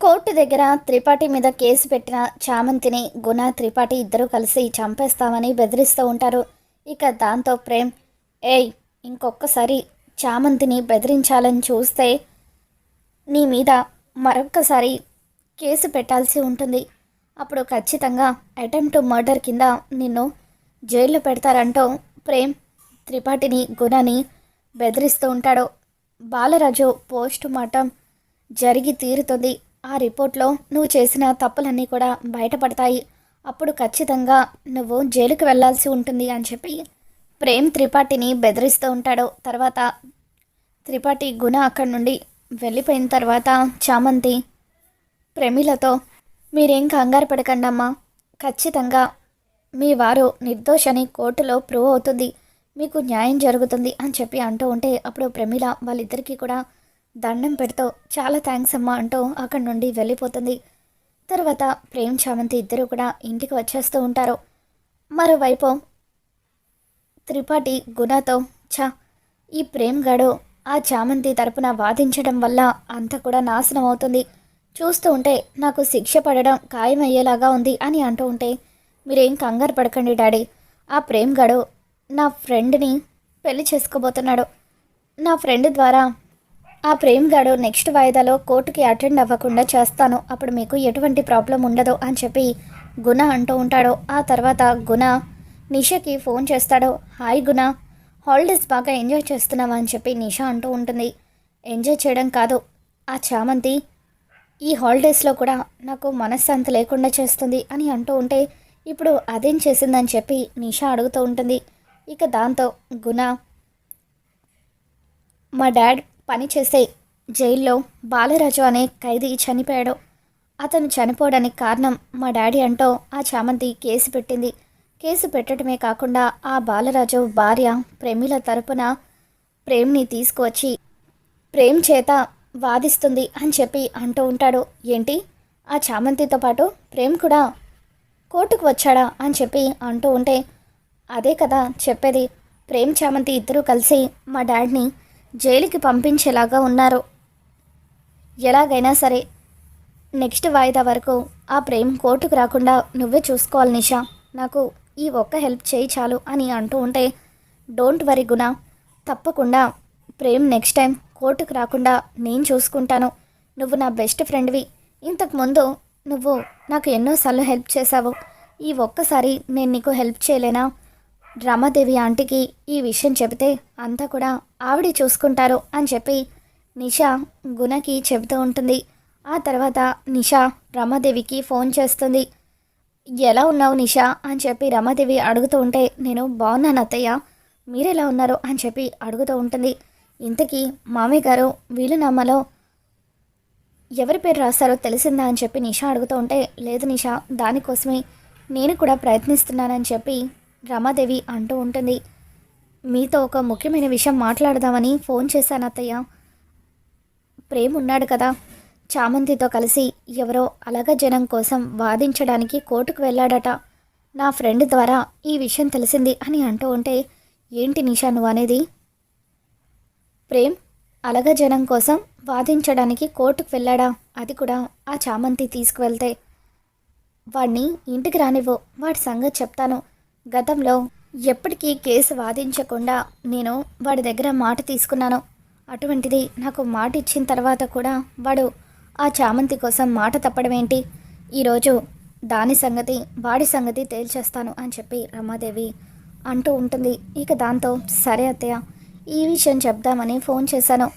Court దగ్గర త్రిపాఠి మీద case పెట్టిన చామంతిని గుణ త్రిపాఠి ఇద్దరూ కలిసి చంపేస్తామని బెదిరిస్తూ ఉంటారు. ఇక దాంతో ప్రేమ్, ఏయ్, ఇంకొకసారి చామంతిని బెదిరించాలని చూస్తే నీ మీద మరొక్కసారి కేసు పెట్టాల్సి ఉంటుంది. అప్పుడు ఖచ్చితంగా అటెంప్ట్ మర్డర్ కింద నిన్ను జైల్లో పెడతారంటూ ప్రేమ్ త్రిపాఠిని గుణని బెదిరిస్తూ ఉంటాడు. బాలరాజు పోస్ట్ మార్టం జరిగి తీరుతుంది. ఆ రిపోర్ట్లో నువ్వు చేసిన తప్పులన్నీ కూడా బయటపడతాయి. అప్పుడు ఖచ్చితంగా నువ్వు జైలుకి వెళ్ళాల్సి ఉంటుంది అని చెప్పి ప్రేమ్ త్రిపాఠిని బెదిరిస్తూ ఉంటాడు. తర్వాత త్రిపాఠి గుణ అక్కడి నుండి వెళ్ళిపోయిన తర్వాత చామంతి ప్రమిలతో, మీరేం కంగారు పడకండమ్మా, ఖచ్చితంగా మీ వారు నిర్దోషని కోర్టులో ప్రూవ్ అవుతుంది, మీకు న్యాయం జరుగుతుంది అని చెప్పి అంటూ ఉంటే అప్పుడు ప్రమిల వాళ్ళిద్దరికీ కూడా దండం పెడుతూ చాలా థ్యాంక్స్ అమ్మా అంటూ అక్కడి నుండి వెళ్ళిపోతుంది. తర్వాత ప్రేమ్ చామంతి ఇద్దరు కూడా ఇంటికి వచ్చేస్తూ ఉంటారు. మరోవైపు త్రిపాఠి గుణతో, ఈ ప్రేమ్ గడు ఆ చామంతి తరపున వాదించడం వల్ల అంతా కూడా నాశనం అవుతుంది, చూస్తూ ఉంటే నాకు శిక్ష పడడం ఖాయమయ్యేలాగా ఉంది అని అంటూ ఉంటే, మీరేం కంగారు పడకండి డాడీ, ఆ ప్రేమ్ గడు నా ఫ్రెండ్ని పెళ్లి చేసుకోబోతున్నాడు, నా ఫ్రెండ్ ద్వారా ఆ ప్రేమ్ గాడు నెక్స్ట్ వాయిదాలో కోర్టుకి అటెండ్ అవ్వకుండా చేస్తాను, అప్పుడు మీకు ఎటువంటి ప్రాబ్లం ఉండదు అని చెప్పి గుణ అంటూ ఉంటాడు. ఆ తర్వాత గుణ నిషాకి ఫోన్ చేస్తాడు. హాయ్ గుణ, హాలిడేస్ బాగా ఎంజాయ్ చేస్తున్నావా అని చెప్పి నిషా అంటూ ఉంటుంది. ఎంజాయ్ చేయడం కాదు, ఆ చామంతి ఈ హాలిడేస్లో కూడా నాకు మనశ్శాంతి లేకుండా చేస్తుంది అని అంటూ ఉంటే, ఇప్పుడు అదేం చేసిందని చెప్పి నిషా అడుగుతూ ఉంటుంది. ఇక దాంతో గుణ, మా డాడ్ పనిచేసే జైల్లో బాలరాజు అనే ఖైదీ చనిపోయాడు, అతను చనిపోవడానికి కారణం మా డాడీ అంటూ ఆ చామంతి కేసు పెట్టింది. కేసు పెట్టడమే కాకుండా ఆ బాలరాజు భార్య ప్రేమిల తరపున ప్రేమ్ని తీసుకువచ్చి ప్రేమ్ చేత వాదిస్తుంది అని చెప్పి అంటూ ఉంటాడు. ఏంటి, ఆ చామంతితో పాటు ప్రేమ్ కూడా కోర్టుకు వచ్చాడా అని చెప్పి అంటూ ఉంటే, అదే కదా చెప్పేది, ప్రేమ్ చామంతి ఇద్దరూ కలిసి మా డాడ్ని జైలుకి పంపించేలాగా ఉన్నారు. ఎలాగైనా సరే నెక్స్ట్ వాయిదా వరకు ఆ ప్రేమ్ కోర్టుకు రాకుండా నువ్వే చూసుకోవాలి నిషా, నాకు ఈ ఒక్క హెల్ప్ చేయి చాలు అని అంటూ ఉంటే, డోంట్ వరీ గుణ, తప్పకుండా ప్రేమ్ నెక్స్ట్ టైం కోర్టుకు రాకుండా నేను చూసుకుంటాను, నువ్వు నా బెస్ట్ ఫ్రెండ్వి, ఇంతకుముందు నువ్వు నాకు ఎన్నోసార్లు హెల్ప్ చేశావు, ఈ ఒక్కసారి నేను నీకు హెల్ప్ చేయలేనా, రమాదేవి ఆంటీకి ఈ విషయం చెబితే అంతా కూడా ఆవిడే చూసుకుంటారు అని చెప్పి నిషా గుణకి చెబుతూ ఉంటుంది. ఆ తర్వాత నిషా రమాదేవికి ఫోన్ చేస్తుంది. ఎలా ఉన్నావు నిషా అని చెప్పి రమాదేవి అడుగుతూ ఉంటే, నేను బాగున్నాను అత్తయ్య, మీరెలా ఉన్నారు అని చెప్పి అడుగుతూ ఉంటుంది. ఇంతకీ మామయ్య గారు వీలునామాలో ఎవరి పేరు రాస్తారో తెలిసిందా అని చెప్పి నిషా అడుగుతూ ఉంటే, లేదు నిషా, దానికోసమే నేను కూడా ప్రయత్నిస్తున్నానని చెప్పి రమాదేవి అంటూ ఉంటుంది. మీతో ఒక ముఖ్యమైన విషయం మాట్లాడదామని ఫోన్ చేశాను అత్తయ్య, ప్రేమ్ ఉన్నాడు కదా, చామంతితో కలిసి ఎవరో అలగ జనం కోసం వాదించడానికి కోర్టుకు వెళ్ళాడట, నా ఫ్రెండ్ ద్వారా ఈ విషయం తెలిసింది అని అంటూ ఉంటే, ఏంటి నిషా నువ్వు అనేది, ప్రేమ్ అలగ జనం కోసం వాదించడానికి కోర్టుకు వెళ్ళాడా, అది కూడా ఆ చామంతి తీసుకువెళ్తే, వాడిని ఇంటికి రానివ్వు, వాడి సంగతి చెప్తాను, గతంలో ఎప్పటికీ కేసు వాదించకుండా నేను వాడి దగ్గర మాట తీసుకున్నాను, అటువంటిది నాకు మాట ఇచ్చిన తర్వాత కూడా వాడు ఆ చామంతి కోసం మాట తప్పడం ఏంటి, ఈరోజు దాని సంగతి వాడి సంగతి తేల్చేస్తాను అని చెప్పి రమాదేవి అంటూ ఉంటుంది. ఇక దాంతో సరే అత్తయ్య, ఈ విషయం చెప్దామని ఫోన్ చేశాను,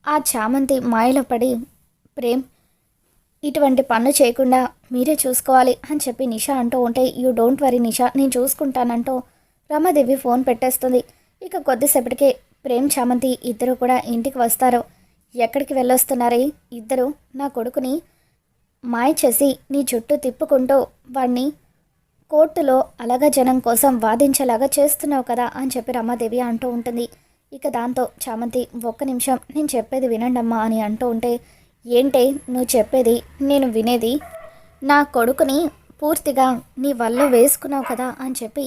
ఆ చామంతి మాయలో పడి ప్రేమ్ ఇటువంటి పనులు చేయకుండా మీరే చూసుకోవాలి అని చెప్పి నిషా అంటూ ఉంటే, యూ డోంట్ వరీ నిషా, నేను చూసుకుంటానంటూ రమాదేవి ఫోన్ పెట్టేస్తుంది. ఇక కొద్దిసేపటికే ప్రేమ్ చామంతి ఇద్దరు కూడా ఇంటికి వస్తారు. ఎక్కడికి వెళ్ళొస్తున్నారే, ఇద్దరు నా కొడుకుని మాయ చేసి నీ చుట్టూ తిప్పుకుంటూ వాడిని కోర్టులో అలాగా జనం కోసం వాదించేలాగా చేస్తున్నావు కదా అని చెప్పి రమాదేవి అంటూ ఉంటుంది. ఇక దాంతో చామంతి, ఒక్క నిమిషం నేను చెప్పేది వినండమ్మా అని అంటూ ఉంటే, ఏంటే నువ్వు చెప్పేది నేను వినేది, నా కొడుకుని పూర్తిగా నీ వల్ల వేసుకున్నావు కదా అని చెప్పి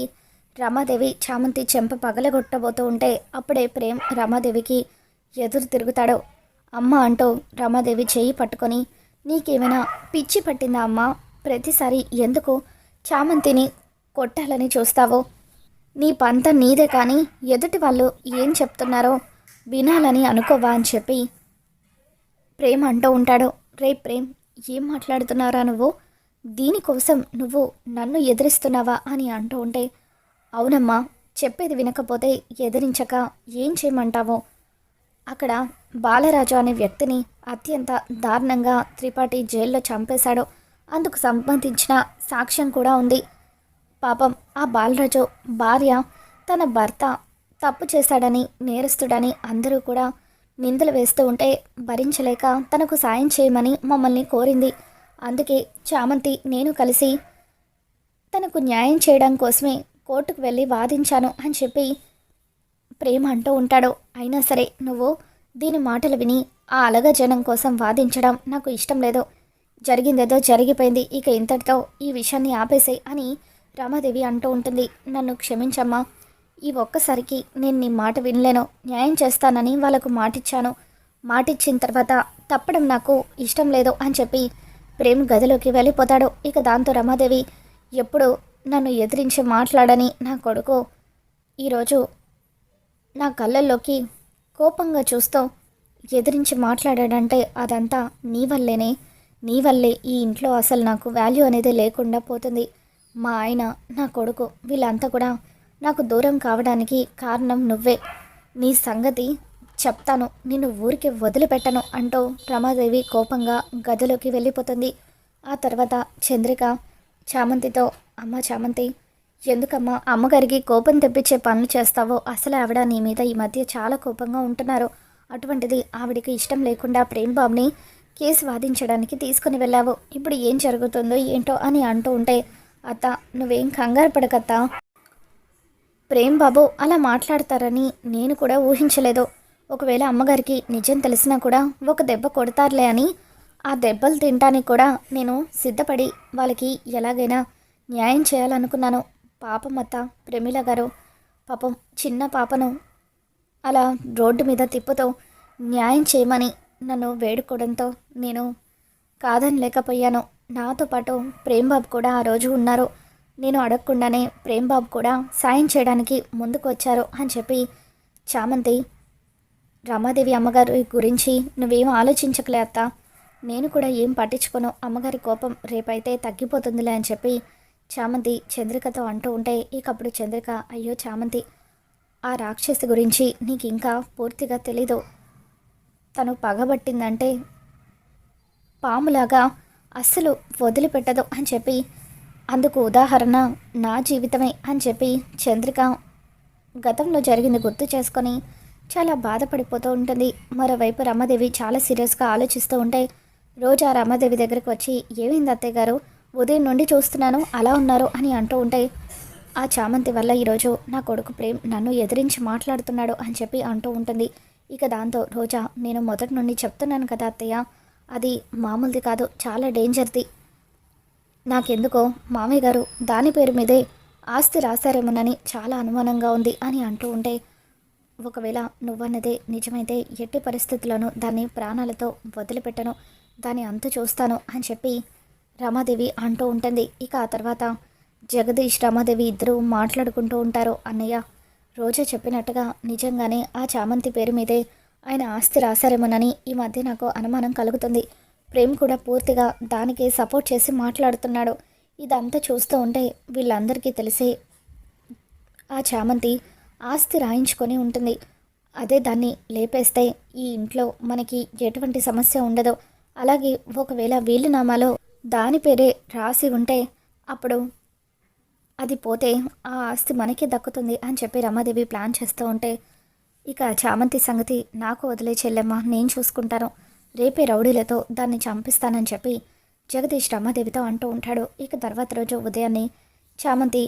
రమాదేవి చామంతి చెంప పగలగొట్టబోతూ ఉంటే, అప్పుడే ప్రేమ్ రమాదేవికి ఎదురు తిరుగుతాడు. అమ్మ అంటూ రమాదేవి చెయ్యి పట్టుకొని, నీకేమైనా పిచ్చి పట్టిందా అమ్మా? ప్రతిసారి ఎందుకు చామంతిని కొట్టాలని చూస్తావో? నీ పంత నీదే కానీ ఎదుటి వాళ్ళు ఏం చెప్తున్నారో వినాలని అనుకోవా అని చెప్పి ప్రేమ్ అంటూ ఉంటాడు. రే ప్రేమ్, ఏం మాట్లాడుతున్నారా నువ్వు? దీనికోసం నువ్వు నన్ను ఎదిరిస్తున్నావా అని అంటూ ఉంటే, అవునమ్మా, చెప్పేది వినకపోతే ఎదిరించక ఏం చేయమంటావో? అక్కడ బాలరాజు అనే వ్యక్తిని అత్యంత దారుణంగా త్రిపాఠి జైల్లో చంపేశాడు. అందుకు సంబంధించిన సాక్ష్యం కూడా ఉంది. పాపం ఆ బాలరాజు భార్య తన భర్త తప్పు చేశాడని, నేరస్తుడని అందరూ కూడా నిందలు వేస్తూ ఉంటే భరించలేక తనకు సాయం చేయమని మమ్మల్ని కోరింది. అందుకే చామంతి నేను కలిసి తనకు న్యాయం చేయడం కోసమే కోర్టుకు వెళ్ళి వాదించాను అని చెప్పి ప్రేమ అంటూ ఉంటాడు. అయినా సరే నువ్వు దీని మాటలు విని ఆ అలగ జనం కోసం వాదించడం నాకు ఇష్టం లేదు. జరిగిందేదో జరిగిపోయింది, ఇక ఇంతటితో ఈ విషయాన్ని ఆపేసేయ్ అని రమాదేవి అంటూ ఉంటుంది. నన్ను క్షమించమ్మా, ఈ ఒక్కసారికి నేను నీ మాట వినలేను. న్యాయం చేస్తానని వాళ్ళకు మాటిచ్చాను. మాటిచ్చిన తర్వాత తప్పడం నాకు ఇష్టం లేదు అని చెప్పి ప్రేమ్ గదిలోకి వెళ్ళిపోతాడు. ఇక దాంతో రమాదేవి ఎప్పుడు నన్ను ఎదిరించి మాట్లాడని నా కొడుకు ఈరోజు నా కళ్ళల్లోకి కోపంగా చూస్తూ ఎదిరించి మాట్లాడాడంటే అదంతా నీ వల్లేనే. నీ వల్లే ఈ ఇంట్లో అసలు నాకు వాల్యూ అనేది లేకుండా పోతుంది. మా ఆయన, నా కొడుకు వీళ్ళంతా కూడా నాకు దూరం కావడానికి కారణం నువ్వే. నీ సంగతి చెప్తాను, నిన్ను ఊరికి వదిలిపెట్టను అంటూ రమాదేవి కోపంగా గదిలోకి వెళ్ళిపోతుంది. ఆ తర్వాత చంద్రిక చామంతితో, అమ్మ చామంతి, ఎందుకమ్మా అమ్మగారికి కోపం తెప్పించే పనులు చేస్తావో? అసలు ఆవిడ నీ మీద ఈ మధ్య చాలా కోపంగా ఉంటున్నారు. అటువంటిది ఆవిడికి ఇష్టం లేకుండా ప్రేమ్ బాబుని కేసు వాదించడానికి తీసుకుని వెళ్ళావు. ఇప్పుడు ఏం జరుగుతుందో ఏంటో అని అంటూ ఉంటే, అత్త నువ్వేం కంగారు పడకత్తా, ప్రేమ్ బాబు అలా మాట్లాడతారని నేను కూడా ఊహించలేదు. ఒకవేళ అమ్మగారికి నిజం తెలిసినా కూడా ఒక దెబ్బ కొడతారులే అని ఆ దెబ్బలు తినడానికి కూడా నేను సిద్ధపడి వాళ్ళకి ఎలాగైనా న్యాయం చేయాలనుకున్నాను. పాపం అత్త, ప్రమీల గారు పాపం చిన్న పాపను అలా రోడ్డు మీద తిప్పుతూ న్యాయం చేయమని నన్ను వేడుకోవడంతో నేను కాదనలేకపోయాను. నాతో పాటు ప్రేమ్ బాబు కూడా ఆ రోజు ఉన్నారు. నేను అడగకుండానే ప్రేమ్ బాబు కూడా సాయం చేయడానికి ముందుకు వచ్చారు అని చెప్పి చామంతి, రమాదేవి అమ్మగారి గురించి నువ్వేం ఆలోచించకలే అత్త, నేను కూడా ఏం పట్టించుకోను. అమ్మగారి కోపం రేపైతే తగ్గిపోతుందిలే అని చెప్పి చామంతి చంద్రికతో అంటూ ఉంటే, ఇకప్పుడు చంద్రిక, అయ్యో చామంతి, ఆ రాక్షసి గురించి నీకు ఇంకా పూర్తిగా తెలీదు. తను పగబట్టిందంటే పాములాగా అస్సలు వదిలిపెట్టదు అని చెప్పి, అందుకు ఉదాహరణ నా జీవితమే అని చెప్పి చంద్రిక గతంలో జరిగింది గుర్తు చేసుకొని చాలా బాధపడిపోతూ ఉంటుంది. మరోవైపు రమాదేవి చాలా సీరియస్గా ఆలోచిస్తూ ఉంటే, రోజా రమాదేవి దగ్గరికి వచ్చి, ఏమైంది అత్తయ్య గారు, ఉదయం నుండి చూస్తున్నాను అలా ఉన్నారు అని అంటూ ఉంటే, ఆ చామంతి వల్ల ఈరోజు నా కొడుకు ప్రేమ్ నన్ను ఎదిరించి మాట్లాడుతున్నాడు అని చెప్పి అంటూ ఉంటుంది. ఇక దాంతో రోజా, నేను మొదటి నుండి చెప్తున్నాను కదా అత్తయ్య, అది మామూలుది కాదు, చాలా డేంజర్ది. నాకెందుకో మామయ్య గారు దాని పేరు మీదే ఆస్తి రాశారేమోనని చాలా అనుమానంగా ఉంది అని అంటూ ఉంటే, ఒకవేళ నువ్వన్నదే నిజమైతే ఎట్టి పరిస్థితుల్లోనూ దాన్ని ప్రాణాలతో వదిలిపెట్టను, దాన్ని అంత చూస్తాను అని చెప్పి రమాదేవి అంటూ ఉంటుంది. ఇక ఆ తర్వాత జగదీష్ రమాదేవి ఇద్దరూ మాట్లాడుకుంటూ ఉంటారు. అన్నయ్య, రోజా చెప్పినట్టుగా నిజంగానే ఆ చామంతి పేరు మీదే ఆయన ఆస్తి రాశారేమోనని ఈ మధ్య నాకు అనుమానం కలుగుతుంది. ప్రేమ్ కూడా పూర్తిగా దానికే సపోర్ట్ చేసి మాట్లాడుతున్నాడు. ఇదంతా చూస్తూ ఉంటే వీళ్ళందరికీ తెలిసే ఆ చామంతి ఆస్తి రాయించుకొని ఉంటుంది. అదే దాన్ని లేపేస్తే ఈ ఇంట్లో మనకి ఎటువంటి సమస్య ఉండదు. అలాగే ఒకవేళ వీలునామాలో దాని పేరే రాసి ఉంటే అప్పుడు అది పోతే ఆ ఆస్తి మనకి దక్కుతుంది అని చెప్పి రమాదేవి ప్లాన్ చేస్తూ ఉంటే, ఇక చామంతి సంగతి నాకు వదిలే చెల్లెమ్మ, నేను చూసుకుంటాను, రేపే రౌడీలతో దాన్ని చంపిస్తానని చెప్పి జగదీష్ రమాదేవితో అంటూ ఉంటాడు. ఇక తర్వాత రోజు ఉదయాన్నే చామంతి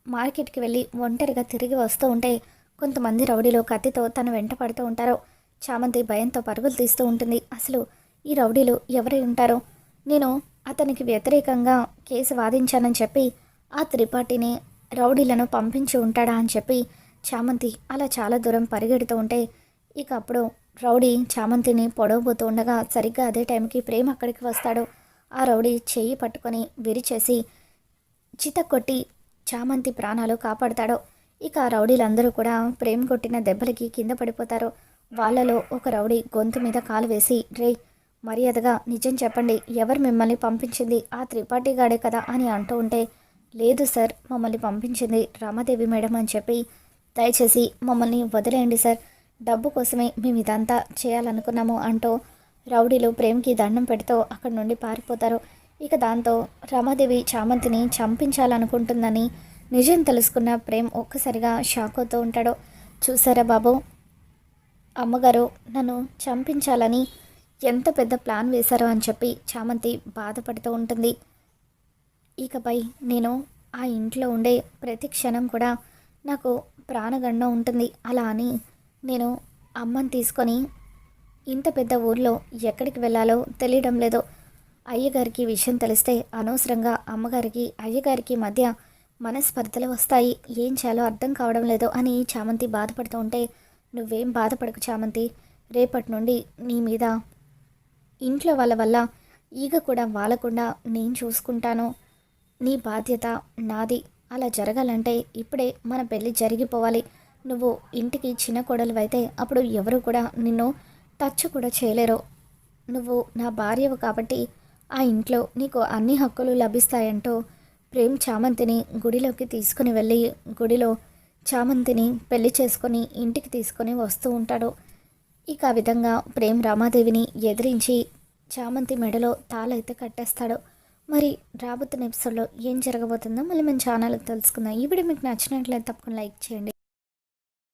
మార్కెట్కి వెళ్ళి ఒంటరిగా తిరిగి వస్తూ ఉంటే కొంతమంది రౌడీలు కత్తితో తన వెంట పడుతూ ఉంటారు. చామంతి భయంతో పరుగులు తీస్తూ ఉంటుంది. అసలు ఈ రౌడీలు ఎవరై ఉంటారో? నేను అతనికి వ్యతిరేకంగా కేసు వాదించానని చెప్పి ఆ త్రిపాఠిని రౌడీలను పంపించి ఉంటాడా అని చెప్పి చామంతి అలా చాలా దూరం పరిగెడుతూ ఉంటే, ఇక అప్పుడు రౌడీ చామంతిని పొడవబోతూ ఉండగా సరిగ్గా అదే టైంకి ప్రేమ్ అక్కడికి వస్తాడు. ఆ రౌడీ చెయ్యి పట్టుకొని విరిచేసి చితక్కొట్టి చామంతి ప్రాణాలు కాపాడుతాడు. ఇక ఆ రౌడీలందరూ కూడా ప్రేమ్ కొట్టిన దెబ్బలకి కింద పడిపోతారు. వాళ్ళలో ఒక రౌడీ గొంతు మీద కాలు వేసి, రే మర్యాదగా నిజం చెప్పండి, ఎవరు మిమ్మల్ని పంపించింది, ఆ త్రిపాఠి గాడే కదా అని అంటూ ఉంటే, లేదు సార్, మమ్మల్ని పంపించింది రామాదేవి మేడం అని చెప్పి, దయచేసి మమ్మల్ని వదిలేయండి సార్, డబ్బు కోసమే మేము ఇదంతా చేయాలనుకున్నాము అంటూ రౌడీలు ప్రేమ్కి దండం పెడుతూ అక్కడి నుండి పారిపోతారు. ఇక దాంతో రమాదేవి చామంతిని చంపించాలనుకుంటుందని నిజం తెలుసుకున్న ప్రేమ్ ఒక్కసారిగా షాక్ అవుతూ ఉంటాడు. చూసారా బాబు, అమ్మగారు నన్ను చంపించాలని ఎంత పెద్ద ప్లాన్ వేశారో అని చెప్పి చామంతి బాధపడుతూ ఉంటుంది. ఇకపై నేను ఆ ఇంట్లో ఉండే ప్రతి క్షణం కూడా నాకు ప్రాణగండం ఉంటుంది. అలా అని నేను అమ్మని తీసుకొని ఇంత పెద్ద ఊర్లో ఎక్కడికి వెళ్ళాలో తెలియడం లేదు. అయ్యగారికి విషయం తెలిస్తే అనవసరంగా అమ్మగారికి అయ్యగారికి మధ్య మనస్పర్ధలు వస్తాయి. ఏం చేయాలో అర్థం కావడం లేదు అని చామంతి బాధపడుతూ ఉంటే, నువ్వేం బాధపడకు చామంతి, రేపటి నుండి నీ మీద ఇంట్లో వాళ్ళ వల్ల ఈగ కూడా వాలకుండా నేను చూసుకుంటాను. నీ బాధ్యత నాది. అలా జరగాలంటే ఇప్పుడే మన పెళ్ళి జరిగిపోవాలి. నువ్వు ఇంటికి చిన్న కోడలివైతే అప్పుడు ఎవరు కూడా నిన్ను టచ్ కూడా చేయలేరు. నువ్వు నా భార్యవు కాబట్టి ఆ ఇంట్లో నీకు అన్ని హక్కులు లభిస్తాయంటూ ప్రేమ్ చామంతిని గుడిలోకి తీసుకుని వెళ్ళి గుడిలో చామంతిని పెళ్లి చేసుకొని ఇంటికి తీసుకొని వస్తూ ఉంటాడు. ఇక ఆ విధంగా ప్రేమ్ రమాదేవిని ఎదిరించి చామంతి మెడలో తాళైతే కట్టేస్తాడు. మరి రాబోతున్న ఎపిసోడ్లో ఏం జరగబోతుందో మళ్ళీ మన ఛానల్కి తెలుసుకుందాం. ఈ వీడియో మీకు నచ్చినట్లయితే తప్పకుండా లైక్ చేయండి.